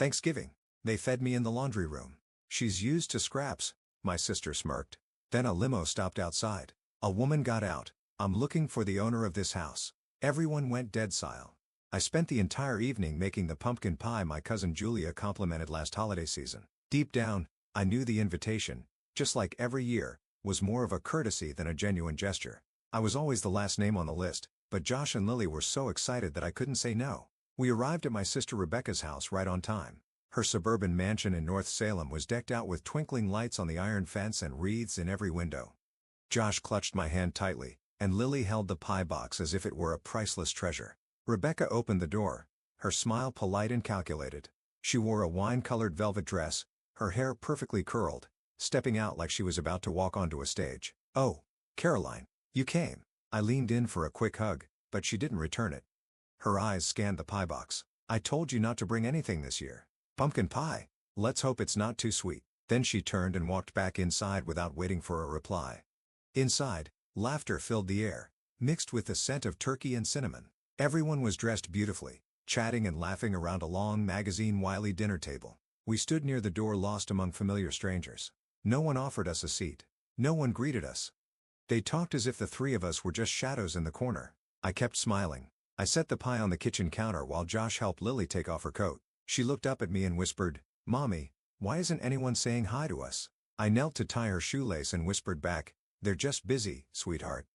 Thanksgiving. They fed me in the laundry room. She's used to scraps, my sister smirked. Then a limo stopped outside. A woman got out. I'm looking for the owner of this house. Everyone went dead silent. I spent the entire evening making the pumpkin pie my cousin Julia complimented last holiday season. Deep down, I knew the invitation, just like every year, was more of a courtesy than a genuine gesture. I was always the last name on the list, but Josh and Lily were so excited that I couldn't say no. We arrived at my sister Rebecca's house right on time. Her suburban mansion in North Salem was decked out with twinkling lights on the iron fence and wreaths in every window. Josh clutched my hand tightly, and Lily held the pie box as if it were a priceless treasure. Rebecca opened the door, her smile polite and calculated. She wore a wine-colored velvet dress, her hair perfectly curled, stepping out like she was about to walk onto a stage. "Oh, Caroline, you came." I leaned in for a quick hug, but she didn't return it. Her eyes scanned the pie box. "I told you not to bring anything this year. Pumpkin pie? Let's hope it's not too sweet." Then she turned and walked back inside without waiting for a reply. Inside, laughter filled the air, mixed with the scent of turkey and cinnamon. Everyone was dressed beautifully, chatting and laughing around a long magazine-wily dinner table. We stood near the door lost among familiar strangers. No one offered us a seat. No one greeted us. They talked as if the three of us were just shadows in the corner. I kept smiling. I set the pie on the kitchen counter while Josh helped Lily take off her coat. She looked up at me and whispered, "Mommy, why isn't anyone saying hi to us?" I knelt to tie her shoelace and whispered back, "They're just busy, sweetheart."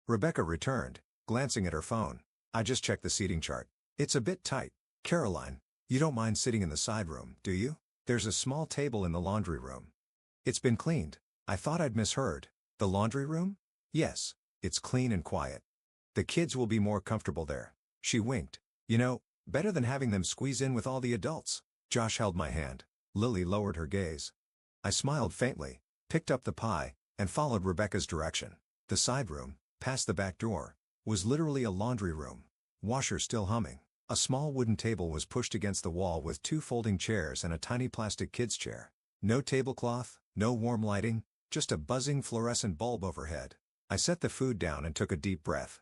Rebecca returned, glancing at her phone. "I just checked the seating chart. It's a bit tight. Caroline, you don't mind sitting in the side room, do you? There's a small table in the laundry room." "It's been cleaned." I thought I'd misheard. "The laundry room?" "Yes, it's clean and quiet. The kids will be more comfortable there." She winked. "You know, better than having them squeeze in with all the adults." Josh held my hand. Lily lowered her gaze. I smiled faintly, picked up the pie, and followed Rebecca's direction. The side room, past the back door, was literally a laundry room. Washer still humming. A small wooden table was pushed against the wall with two folding chairs and a tiny plastic kids' chair. No tablecloth, no warm lighting, just a buzzing fluorescent bulb overhead. I set the food down and took a deep breath.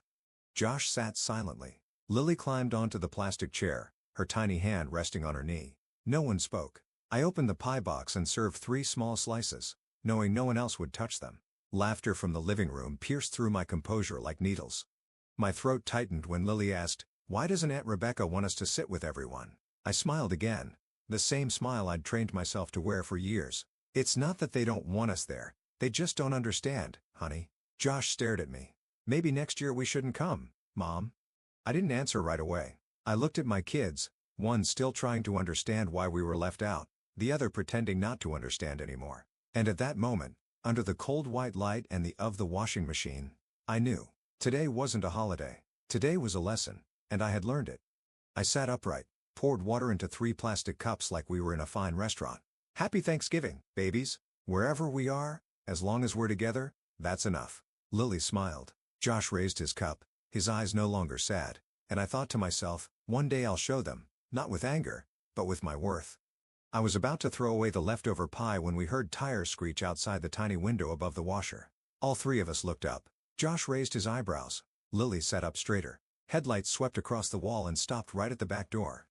Josh sat silently. Lily climbed onto the plastic chair, her tiny hand resting on her knee. No one spoke. I opened the pie box and served 3 small slices, knowing no one else would touch them. Laughter from the living room pierced through my composure like needles. My throat tightened when Lily asked, "Why doesn't Aunt Rebecca want us to sit with everyone?" I smiled again, the same smile I'd trained myself to wear for years. "It's not that they don't want us there, they just don't understand, honey." Josh stared at me. "Maybe next year we shouldn't come, Mom." I didn't answer right away. I looked at my kids, one still trying to understand why we were left out, the other pretending not to understand anymore. And at that moment, under the cold white light and the of the washing machine, I knew. Today wasn't a holiday. Today was a lesson, and I had learned it. I sat upright, poured water into 3 plastic cups like we were in a fine restaurant. "Happy Thanksgiving, babies. Wherever we are, as long as we're together, that's enough." Lily smiled. Josh raised his cup, his eyes no longer sad, and I thought to myself, one day I'll show them, not with anger, but with my worth. I was about to throw away the leftover pie when we heard tires screech outside the tiny window above the washer. All 3 of us looked up. Josh raised his eyebrows. Lily sat up straighter. Headlights swept across the wall and stopped right at the back door.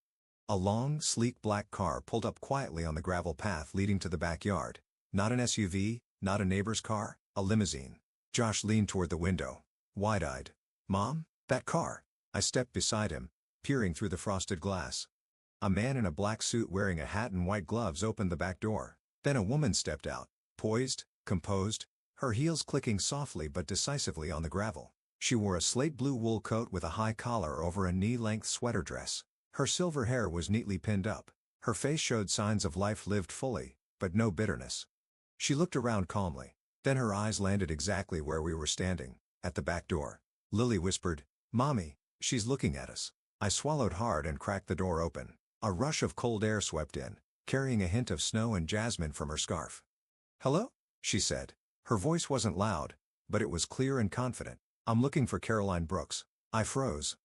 A long, sleek black car pulled up quietly on the gravel path leading to the backyard. Not an SUV, not a neighbor's car, a limousine. Josh leaned toward the window, wide-eyed. "Mom, that car." I stepped beside him, peering through the frosted glass. A man in a black suit wearing a hat and white gloves opened the back door. Then a woman stepped out, poised, composed, her heels clicking softly but decisively on the gravel. She wore a slate blue wool coat with a high collar over a knee-length sweater dress. Her silver hair was neatly pinned up. Her face showed signs of life lived fully, but no bitterness. She looked around calmly. Then her eyes landed exactly where we were standing, at the back door. Lily whispered, "Mommy, she's looking at us." I swallowed hard and cracked the door open. A rush of cold air swept in, carrying a hint of snow and jasmine from her scarf. "Hello?" she said. Her voice wasn't loud, but it was clear and confident. "I'm looking for Caroline Brooks." I froze.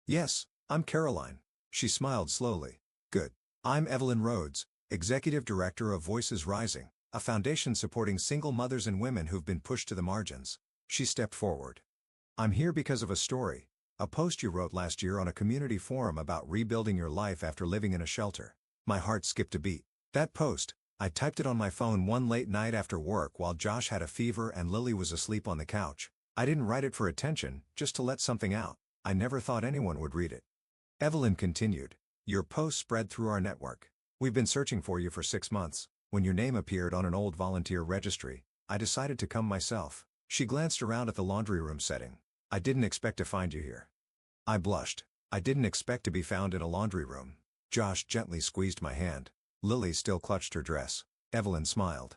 "Yes, I'm Caroline." She smiled slowly. "Good. I'm Evelyn Rhodes, Executive Director of Voices Rising, a foundation supporting single mothers and women who've been pushed to the margins." She stepped forward. "I'm here because of a story, a post you wrote last year on a community forum about rebuilding your life after living in a shelter." My heart skipped a beat. That post, I typed it on my phone one late night after work while Josh had a fever and Lily was asleep on the couch. I didn't write it for attention, just to let something out. I never thought anyone would read it. Evelyn continued. Your post spread through our network. We've been searching for you for 6 months. When your name appeared on an old volunteer registry, I decided to come myself. She glanced around at the laundry room setting. I didn't expect to find you here. I blushed. I didn't expect to be found in a laundry room. Josh gently squeezed my hand. Lily still clutched her dress. Evelyn smiled.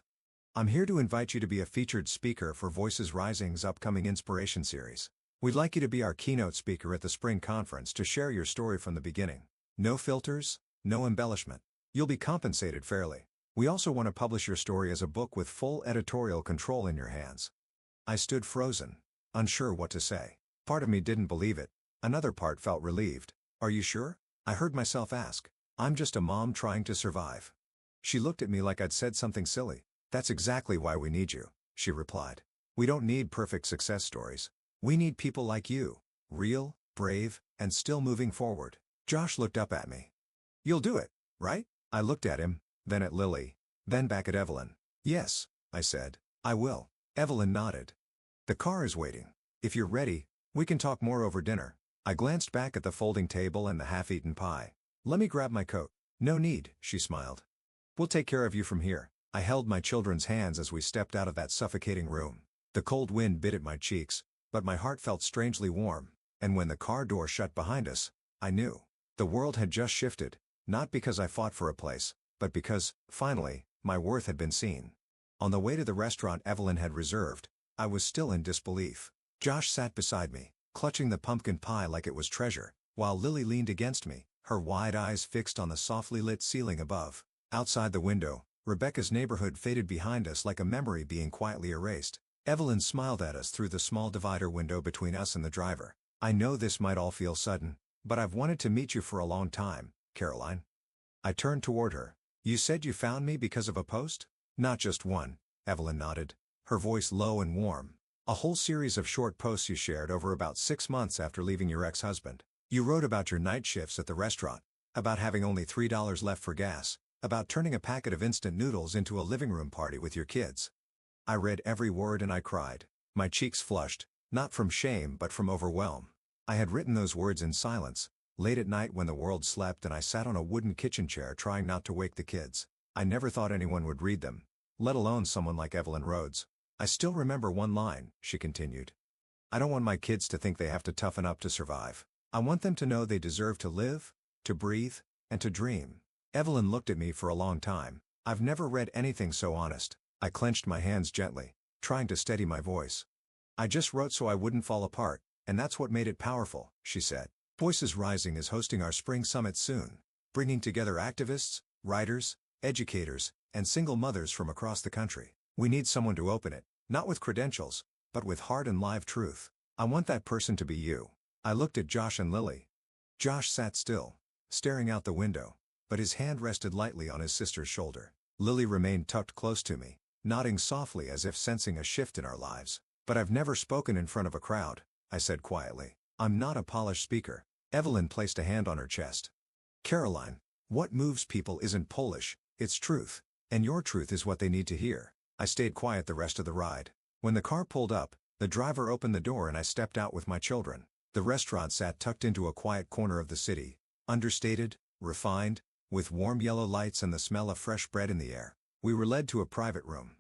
I'm here to invite you to be a featured speaker for Voices Rising's upcoming Inspiration Series. We'd like you to be our keynote speaker at the spring conference to share your story from the beginning. No filters, no embellishment. You'll be compensated fairly. We also want to publish your story as a book with full editorial control in your hands. I stood frozen, unsure what to say. Part of me didn't believe it. Another part felt relieved. Are you sure? I heard myself ask. I'm just a mom trying to survive. She looked at me like I'd said something silly. That's exactly why we need you, she replied. We don't need perfect success stories. We need people like you. Real, brave, and still moving forward. Josh looked up at me. You'll do it, right? I looked at him, then at Lily, then back at Evelyn. Yes, I said. I will. Evelyn nodded. The car is waiting. If you're ready, we can talk more over dinner. I glanced back at the folding table and the half-eaten pie. Let me grab my coat. No need, she smiled. We'll take care of you from here. I held my children's hands as we stepped out of that suffocating room. The cold wind bit at my cheeks, but my heart felt strangely warm, and when the car door shut behind us, I knew. The world had just shifted, not because I fought for a place, but because, finally, my worth had been seen. On the way to the restaurant Evelyn had reserved, I was still in disbelief. Josh sat beside me, clutching the pumpkin pie like it was treasure, while Lily leaned against me, her wide eyes fixed on the softly lit ceiling above. Outside the window, Rebecca's neighborhood faded behind us like a memory being quietly erased. Evelyn smiled at us through the small divider window between us and the driver. I know this might all feel sudden, but I've wanted to meet you for a long time, Caroline. I turned toward her. You said you found me because of a post? Not just one, Evelyn nodded, her voice low and warm. A whole series of short posts you shared over about 6 months after leaving your ex-husband. You wrote about your night shifts at the restaurant, about having only $3 left for gas, about turning a packet of instant noodles into a living room party with your kids. I read every word and I cried. My cheeks flushed, not from shame but from overwhelm. I had written those words in silence, late at night when the world slept and I sat on a wooden kitchen chair trying not to wake the kids. I never thought anyone would read them, let alone someone like Evelyn Rhodes. I still remember one line, she continued. I don't want my kids to think they have to toughen up to survive. I want them to know they deserve to live, to breathe, and to dream. Evelyn looked at me for a long time. I've never read anything so honest. I clenched my hands gently, trying to steady my voice. I just wrote so I wouldn't fall apart, and that's what made it powerful, she said. Voices Rising is hosting our spring summit soon, bringing together activists, writers, educators, and single mothers from across the country. We need someone to open it, not with credentials, but with heart and live truth. I want that person to be you. I looked at Josh and Lily. Josh sat still, staring out the window, but his hand rested lightly on his sister's shoulder. Lily remained tucked close to me, nodding softly as if sensing a shift in our lives. But I've never spoken in front of a crowd, I said quietly. I'm not a polished speaker. Evelyn placed a hand on her chest. Caroline, what moves people isn't Polish, it's truth, and your truth is what they need to hear. I stayed quiet the rest of the ride. When the car pulled up, the driver opened the door and I stepped out with my children. The restaurant sat tucked into a quiet corner of the city, understated, refined, with warm yellow lights and the smell of fresh bread in the air. We were led to a private room.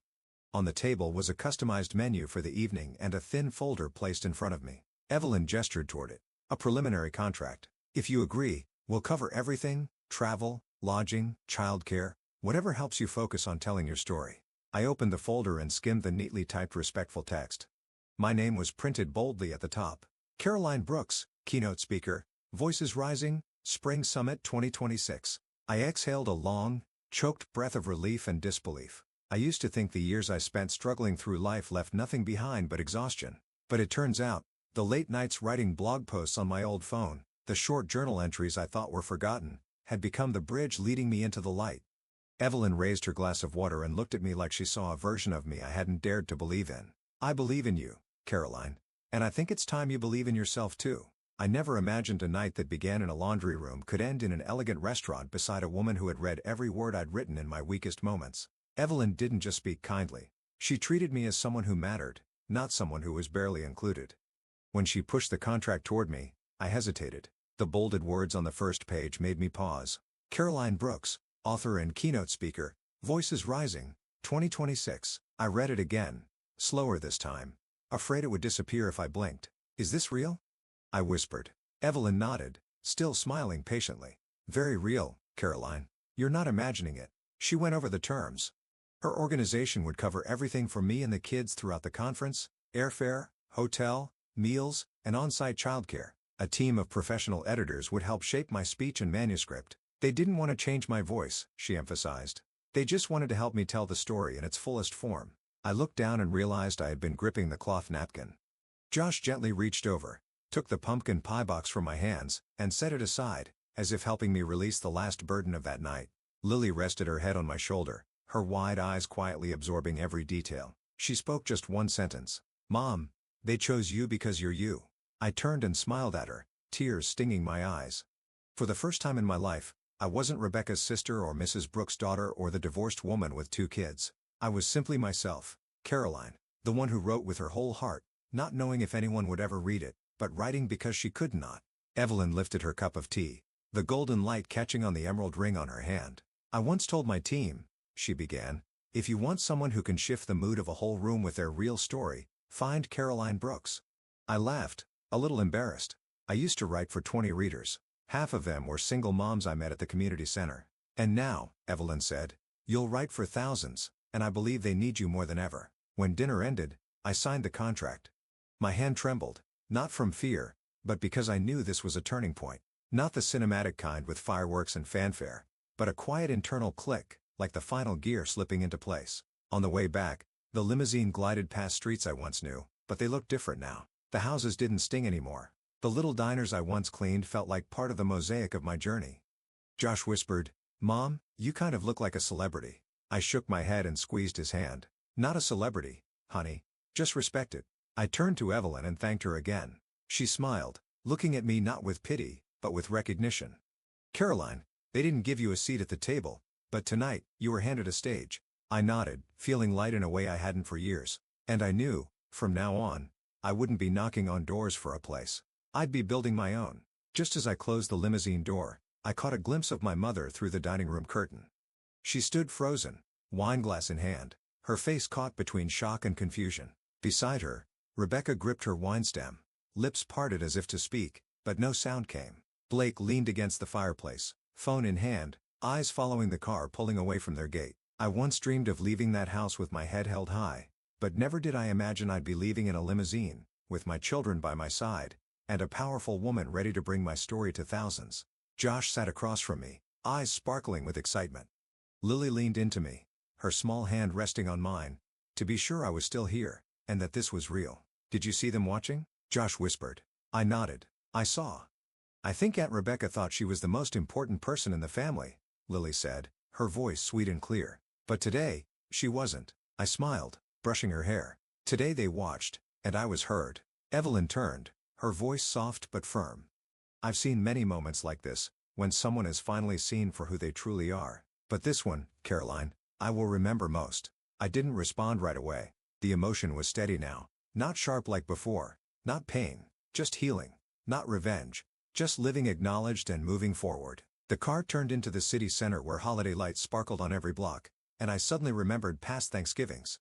On the table was a customized menu for the evening and a thin folder placed in front of me. Evelyn gestured toward it. A preliminary contract. If you agree, we'll cover everything: travel, lodging, childcare, whatever helps you focus on telling your story. I opened the folder and skimmed the neatly typed respectful text. My name was printed boldly at the top. Caroline Brooks, keynote speaker, Voices Rising, Spring Summit 2026. I exhaled a long, choked breath of relief and disbelief. I used to think the years I spent struggling through life left nothing behind but exhaustion. But it turns out, the late nights writing blog posts on my old phone, the short journal entries I thought were forgotten, had become the bridge leading me into the light. Evelyn raised her glass of water and looked at me like she saw a version of me I hadn't dared to believe in. I believe in you, Caroline. And I think it's time you believe in yourself too. I never imagined a night that began in a laundry room could end in an elegant restaurant beside a woman who had read every word I'd written in my weakest moments. Evelyn didn't just speak kindly. She treated me as someone who mattered, not someone who was barely included. When she pushed the contract toward me, I hesitated. The bolded words on the first page made me pause. Caroline Brooks, author and keynote speaker, Voices Rising, 2026. I read it again, slower this time, afraid it would disappear if I blinked. Is this real? I whispered. Evelyn nodded, still smiling patiently. Very real, Caroline. You're not imagining it. She went over the terms. Her organization would cover everything for me and the kids throughout the conference: airfare, hotel, meals, and on-site childcare. A team of professional editors would help shape my speech and manuscript. They didn't want to change my voice, she emphasized. They just wanted to help me tell the story in its fullest form. I looked down and realized I had been gripping the cloth napkin. Josh gently reached over, took the pumpkin pie box from my hands, and set it aside, as if helping me release the last burden of that night. Lily rested her head on my shoulder, her wide eyes quietly absorbing every detail. She spoke just one sentence. Mom, they chose you because you're you. I turned and smiled at her, tears stinging my eyes. For the first time in my life, I wasn't Rebecca's sister or Mrs. Brooks' daughter or the divorced woman with 2 kids. I was simply myself, Caroline, the one who wrote with her whole heart, not knowing if anyone would ever read it, but writing because she could not. Evelyn lifted her cup of tea, the golden light catching on the emerald ring on her hand. I once told my team, she began, if you want someone who can shift the mood of a whole room with their real story, find Caroline Brooks. I laughed, a little embarrassed. I used to write for 20 readers. Half of them were single moms I met at the community center. And now, Evelyn said, you'll write for thousands, and I believe they need you more than ever. When dinner ended, I signed the contract. My hand trembled, not from fear, but because I knew this was a turning point. Not the cinematic kind with fireworks and fanfare, but a quiet internal click, like the final gear slipping into place. On the way back, the limousine glided past streets I once knew, but they looked different now. The houses didn't sting anymore. The little diners I once cleaned felt like part of the mosaic of my journey. Josh whispered, Mom, you kind of look like a celebrity. I shook my head and squeezed his hand. Not a celebrity, honey. Just respected. I turned to Evelyn and thanked her again. She smiled, looking at me not with pity, but with recognition. Caroline, they didn't give you a seat at the table, but tonight, you were handed a stage. I nodded, feeling light in a way I hadn't for years. And I knew, from now on, I wouldn't be knocking on doors for a place. I'd be building my own. Just as I closed the limousine door, I caught a glimpse of my mother through the dining room curtain. She stood frozen, wineglass in hand, her face caught between shock and confusion. Beside her, Rebecca gripped her wine stem, lips parted as if to speak, but no sound came. Blake leaned against the fireplace, phone in hand, eyes following the car pulling away from their gate. I once dreamed of leaving that house with my head held high, but never did I imagine I'd be leaving in a limousine, with my children by my side, and a powerful woman ready to bring my story to thousands. Josh sat across from me, eyes sparkling with excitement. Lily leaned into me, her small hand resting on mine, to be sure I was still here, and that this was real. Did you see them watching? Josh whispered. I nodded. I saw. I think Aunt Rebecca thought she was the most important person in the family, Lily said, her voice sweet and clear. But today, she wasn't. I smiled, brushing her hair. Today they watched, and I was heard. Evelyn turned, her voice soft but firm. I've seen many moments like this, when someone is finally seen for who they truly are. But this one, Caroline, I will remember most. I didn't respond right away. The emotion was steady now, not sharp like before, not pain, just healing, not revenge, just living acknowledged and moving forward. The car turned into the city center where holiday lights sparkled on every block, and I suddenly remembered past Thanksgivings.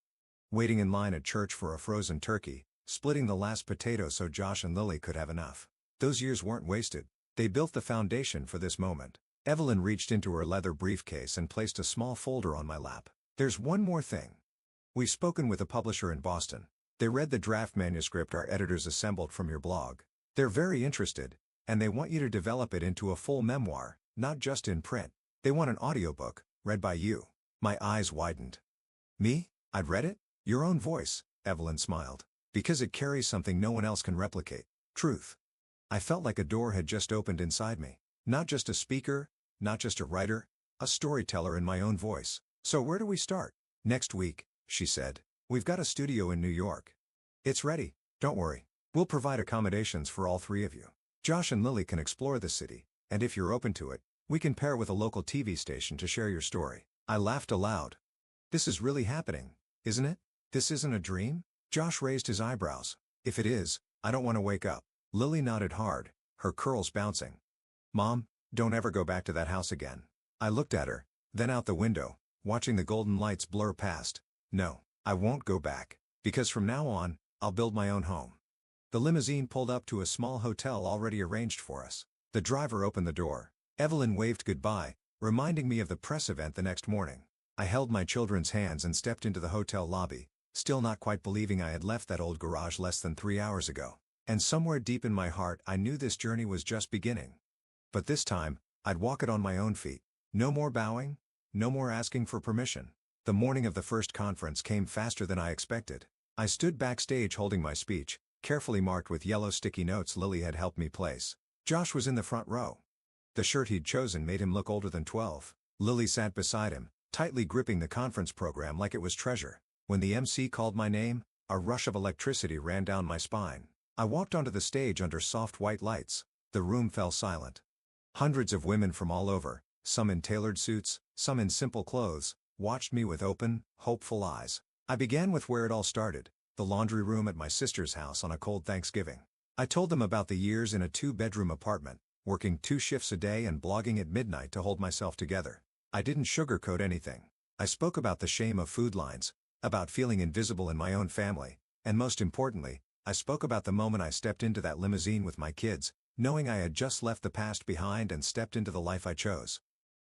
Waiting in line at church for a frozen turkey, splitting the last potato so Josh and Lily could have enough. Those years weren't wasted. They built the foundation for this moment. Evelyn reached into her leather briefcase and placed a small folder on my lap. There's one more thing. We've spoken with a publisher in Boston. They read the draft manuscript our editors assembled from your blog. They're very interested, and they want you to develop it into a full memoir, not just in print. They want an audiobook, read by you. My eyes widened. Me? I'd read it? Your own voice, Evelyn smiled. Because it carries something no one else can replicate. Truth. I felt like a door had just opened inside me. Not just a speaker, not just a writer, a storyteller in my own voice. So where do we start? Next week, she said. We've got a studio in New York. It's ready, don't worry. We'll provide accommodations for all 3 of you. Josh and Lily can explore the city, and if you're open to it, we can pair with a local TV station to share your story. I laughed aloud. This is really happening, isn't it? This isn't a dream? Josh raised his eyebrows. If it is, I don't want to wake up. Lily nodded hard, her curls bouncing. Mom, don't ever go back to that house again. I looked at her, then out the window, watching the golden lights blur past. No, I won't go back, because from now on, I'll build my own home. The limousine pulled up to a small hotel already arranged for us. The driver opened the door. Evelyn waved goodbye, reminding me of the press event the next morning. I held my children's hands and stepped into the hotel lobby, still not quite believing I had left that old garage less than 3 hours ago. And somewhere deep in my heart I knew this journey was just beginning. But this time, I'd walk it on my own feet. No more bowing, no more asking for permission. The morning of the first conference came faster than I expected. I stood backstage holding my speech, carefully marked with yellow sticky notes Lily had helped me place. Josh was in the front row. The shirt he'd chosen made him look older than 12. Lily sat beside him, tightly gripping the conference program like it was treasure. When the MC called my name, a rush of electricity ran down my spine. I walked onto the stage under soft white lights. The room fell silent. Hundreds of women from all over, some in tailored suits, some in simple clothes, watched me with open, hopeful eyes. I began with where it all started, the laundry room at my sister's house on a cold Thanksgiving. I told them about the years in a 2-bedroom apartment, working 2 shifts a day and blogging at midnight to hold myself together. I didn't sugarcoat anything. I spoke about the shame of food lines, about feeling invisible in my own family, and most importantly, I spoke about the moment I stepped into that limousine with my kids, knowing I had just left the past behind and stepped into the life I chose.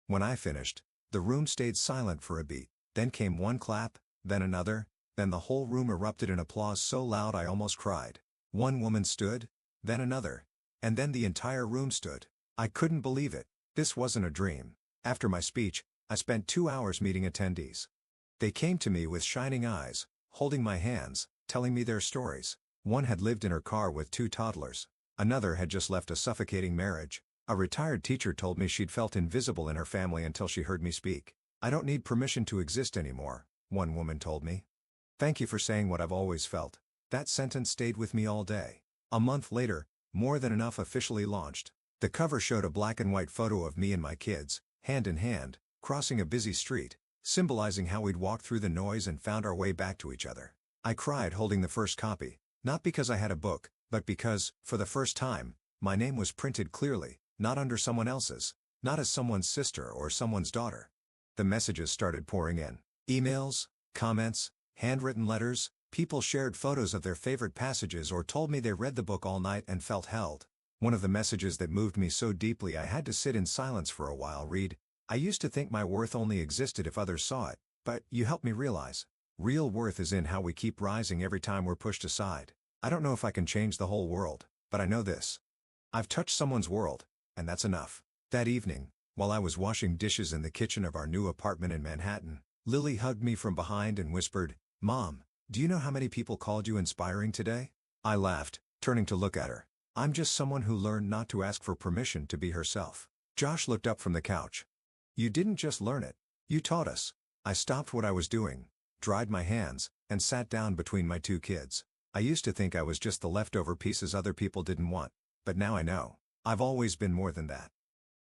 When I finished, the room stayed silent for a beat, then came one clap, then another, then the whole room erupted in applause so loud I almost cried. One woman stood, then another, and then the entire room stood. I couldn't believe it. This wasn't a dream. After my speech, I spent 2 hours meeting attendees. They came to me with shining eyes, holding my hands, telling me their stories. One had lived in her car with 2 toddlers. Another had just left a suffocating marriage. A retired teacher told me she'd felt invisible in her family until she heard me speak. I don't need permission to exist anymore, one woman told me. Thank you for saying what I've always felt. That sentence stayed with me all day. A month later, More Than Enough officially launched. The cover showed a black and white photo of me and my kids, hand in hand, crossing a busy street, symbolizing how we'd walked through the noise and found our way back to each other. I cried holding the first copy, not because I had a book, but because, for the first time, my name was printed clearly, not under someone else's, not as someone's sister or someone's daughter. The messages started pouring in. Emails, comments, handwritten letters, people shared photos of their favorite passages or told me they read the book all night and felt held. One of the messages that moved me so deeply I had to sit in silence for a while read, I used to think my worth only existed if others saw it, but you helped me realize. Real worth is in how we keep rising every time we're pushed aside. I don't know if I can change the whole world, but I know this. I've touched someone's world, and that's enough. That evening, while I was washing dishes in the kitchen of our new apartment in Manhattan, Lily hugged me from behind and whispered, "Mom, do you know how many people called you inspiring today?" I laughed, turning to look at her. I'm just someone who learned not to ask for permission to be herself. Josh looked up from the couch. You didn't just learn it. You taught us. I stopped what I was doing, dried my hands, and sat down between my 2 kids. I used to think I was just the leftover pieces other people didn't want, but now I know. I've always been more than that.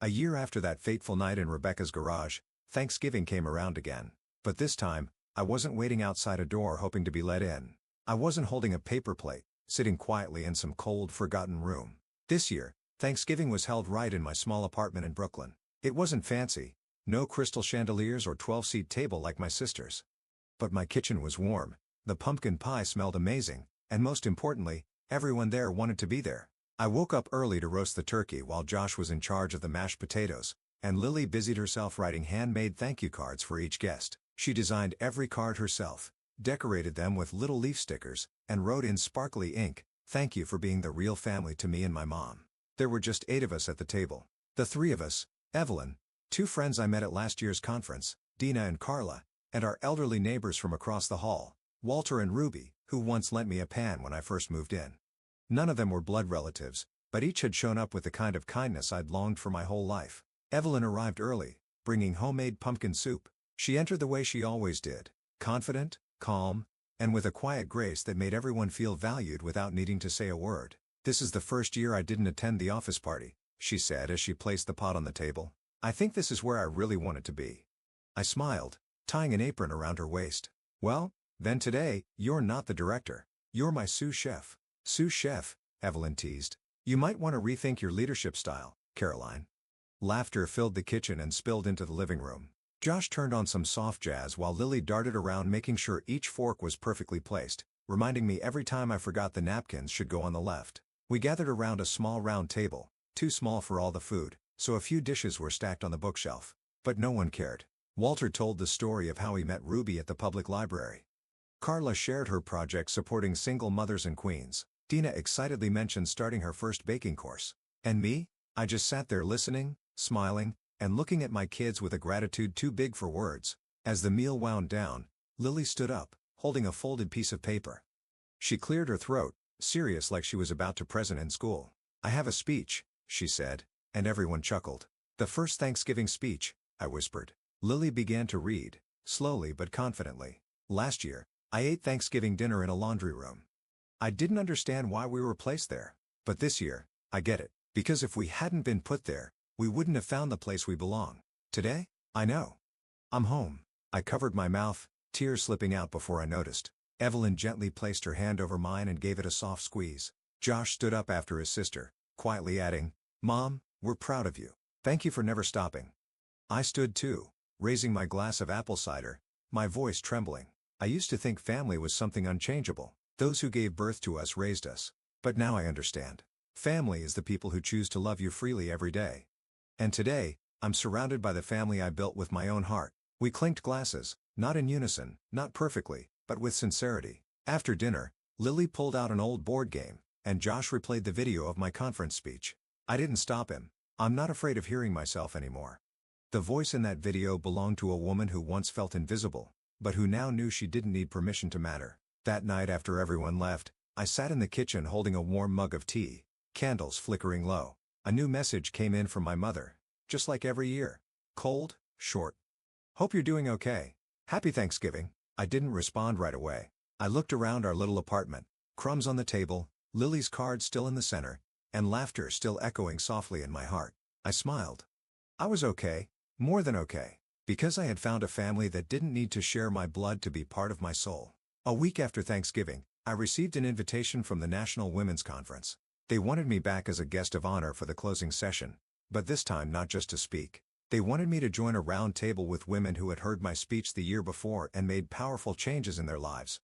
A year after that fateful night in Rebecca's garage, Thanksgiving came around again. But this time, I wasn't waiting outside a door hoping to be let in. I wasn't holding a paper plate, sitting quietly in some cold, forgotten room. This year, Thanksgiving was held right in my small apartment in Brooklyn. It wasn't fancy, no crystal chandeliers or 12-seat table like my sister's. But my kitchen was warm, the pumpkin pie smelled amazing, and most importantly, everyone there wanted to be there. I woke up early to roast the turkey while Josh was in charge of the mashed potatoes, and Lily busied herself writing handmade thank you cards for each guest. She designed every card herself, decorated them with little leaf stickers, and wrote in sparkly ink, "Thank you for being the real family to me and my mom." There were just 8 of us at the table. The 3 of us, Evelyn, 2 friends I met at last year's conference, Dina and Carla, and our elderly neighbors from across the hall, Walter and Ruby, who once lent me a pan when I first moved in. None of them were blood relatives, but each had shown up with the kind of kindness I'd longed for my whole life. Evelyn arrived early, bringing homemade pumpkin soup. She entered the way she always did, confident, calm, and with a quiet grace that made everyone feel valued without needing to say a word. This is the first year I didn't attend the office party, she said as she placed the pot on the table. I think this is where I really wanted to be. I smiled, tying an apron around her waist. Well, then today, you're not the director. You're my sous chef. Sous chef, Evelyn teased. You might want to rethink your leadership style, Caroline. Laughter filled the kitchen and spilled into the living room. Josh turned on some soft jazz while Lily darted around making sure each fork was perfectly placed, reminding me every time I forgot the napkins should go on the left. We gathered around a small round table, too small for all the food, so a few dishes were stacked on the bookshelf. But no one cared. Walter told the story of how he met Ruby at the public library. Carla shared her project supporting single mothers and queens. Dina excitedly mentioned starting her first baking course. And me? I just sat there listening, smiling, and looking at my kids with a gratitude too big for words. As the meal wound down, Lily stood up, holding a folded piece of paper. She cleared her throat, serious like she was about to present in school. I have a speech, she said, and everyone chuckled. The first Thanksgiving speech, I whispered. Lily began to read, slowly but confidently. Last year, I ate Thanksgiving dinner in a laundry room. I didn't understand why we were placed there. But this year, I get it. Because if we hadn't been put there, we wouldn't have found the place we belong. Today, I know. I'm home. I covered my mouth, tears slipping out before I noticed. Evelyn gently placed her hand over mine and gave it a soft squeeze. Josh stood up after his sister, quietly adding, Mom, we're proud of you. Thank you for never stopping. I stood too, raising my glass of apple cider, my voice trembling. I used to think family was something unchangeable. Those who gave birth to us raised us. But now I understand. Family is the people who choose to love you freely every day. And today, I'm surrounded by the family I built with my own heart. We clinked glasses, not in unison, not perfectly, but with sincerity. After dinner, Lily pulled out an old board game, and Josh replayed the video of my conference speech. I didn't stop him. I'm not afraid of hearing myself anymore. The voice in that video belonged to a woman who once felt invisible, but who now knew she didn't need permission to matter. That night after everyone left, I sat in the kitchen holding a warm mug of tea, candles flickering low. A new message came in from my mother, just like every year. Cold, short. Hope you're doing okay. Happy Thanksgiving. I didn't respond right away. I looked around our little apartment, crumbs on the table, Lily's card still in the center, and laughter still echoing softly in my heart. I smiled. I was okay, more than okay, because I had found a family that didn't need to share my blood to be part of my soul. A week after Thanksgiving, I received an invitation from the National Women's Conference. They wanted me back as a guest of honor for the closing session, but this time not just to speak. They wanted me to join a round table with women who had heard my speech the year before and made powerful changes in their lives.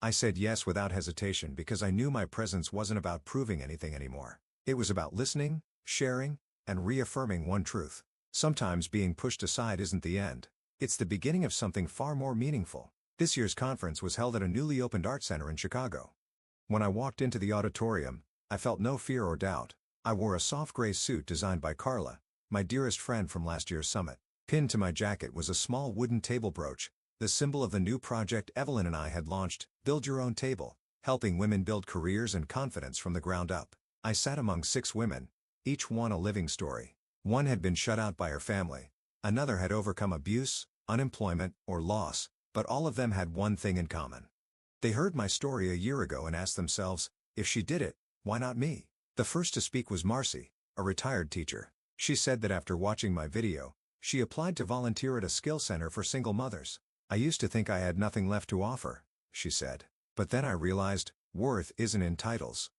I said yes without hesitation because I knew my presence wasn't about proving anything anymore. It was about listening, sharing, and reaffirming one truth. Sometimes being pushed aside isn't the end. It's the beginning of something far more meaningful. This year's conference was held at a newly opened art center in Chicago. When I walked into the auditorium, I felt no fear or doubt. I wore a soft gray suit designed by Carla, my dearest friend from last year's summit. Pinned to my jacket was a small wooden table brooch, the symbol of the new project Evelyn and I had launched, Build Your Own Table, helping women build careers and confidence from the ground up. I sat among 6 women, each one a living story. One had been shut out by her family. Another had overcome abuse, unemployment, or loss, but all of them had one thing in common. They heard my story a year ago and asked themselves, if she did it, why not me? The first to speak was Marcy, a retired teacher. She said that after watching my video, she applied to volunteer at a skill center for single mothers. I used to think I had nothing left to offer, she said. But then I realized, worth isn't in titles.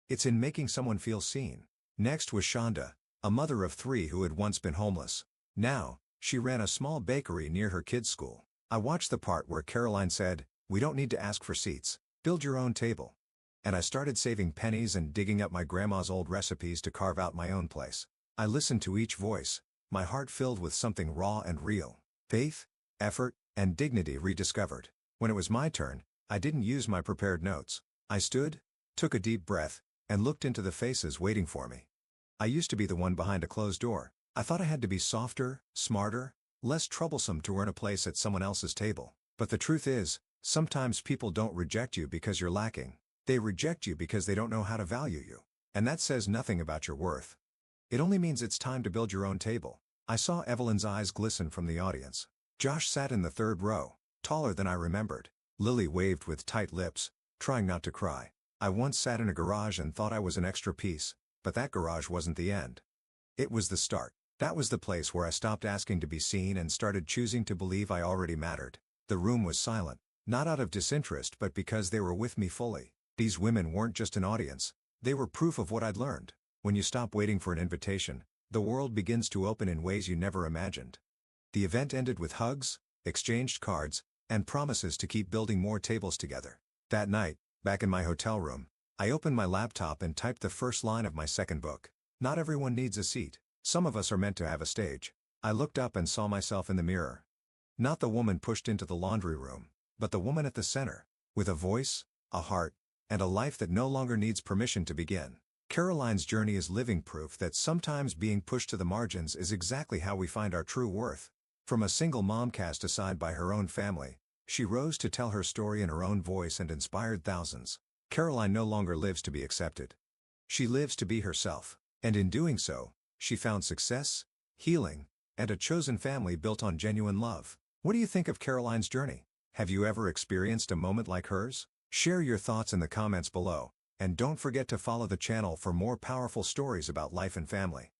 It's in making someone feel seen. Next was Shonda, a mother of 3 who had once been homeless. Now, she ran a small bakery near her kids' school. I watched the part where Caroline said, we don't need to ask for seats. Build your own table. And I started saving pennies and digging up my grandma's old recipes to carve out my own place. I listened to each voice, my heart filled with something raw and real. Faith, effort, and dignity rediscovered. When it was my turn, I didn't use my prepared notes. I stood, took a deep breath, and looked into the faces waiting for me. I used to be the one behind a closed door. I thought I had to be softer, smarter, less troublesome to earn a place at someone else's table. But the truth is, sometimes people don't reject you because you're lacking. They reject you because they don't know how to value you. And that says nothing about your worth. It only means it's time to build your own table. I saw Evelyn's eyes glisten from the audience. Josh sat in the 3rd row, taller than I remembered. Lily waved with tight lips, trying not to cry. I once sat in a garage and thought I was an extra piece, but that garage wasn't the end. It was the start. That was the place where I stopped asking to be seen and started choosing to believe I already mattered. The room was silent, not out of disinterest but because they were with me fully. These women weren't just an audience, they were proof of what I'd learned. When you stop waiting for an invitation, the world begins to open in ways you never imagined. The event ended with hugs, exchanged cards, and promises to keep building more tables together. That night, back in my hotel room, I opened my laptop and typed the first line of my second book. Not everyone needs a seat. Some of us are meant to have a stage. I looked up and saw myself in the mirror. Not the woman pushed into the laundry room, but the woman at the center, with a voice, a heart, and a life that no longer needs permission to begin. Caroline's journey is living proof that sometimes being pushed to the margins is exactly how we find our true worth. From a single mom cast aside by her own family, she rose to tell her story in her own voice and inspired thousands. Caroline no longer lives to be accepted. She lives to be herself, and in doing so, she found success, healing, and a chosen family built on genuine love. What do you think of Caroline's journey? Have you ever experienced a moment like hers? Share your thoughts in the comments below, and don't forget to follow the channel for more powerful stories about life and family.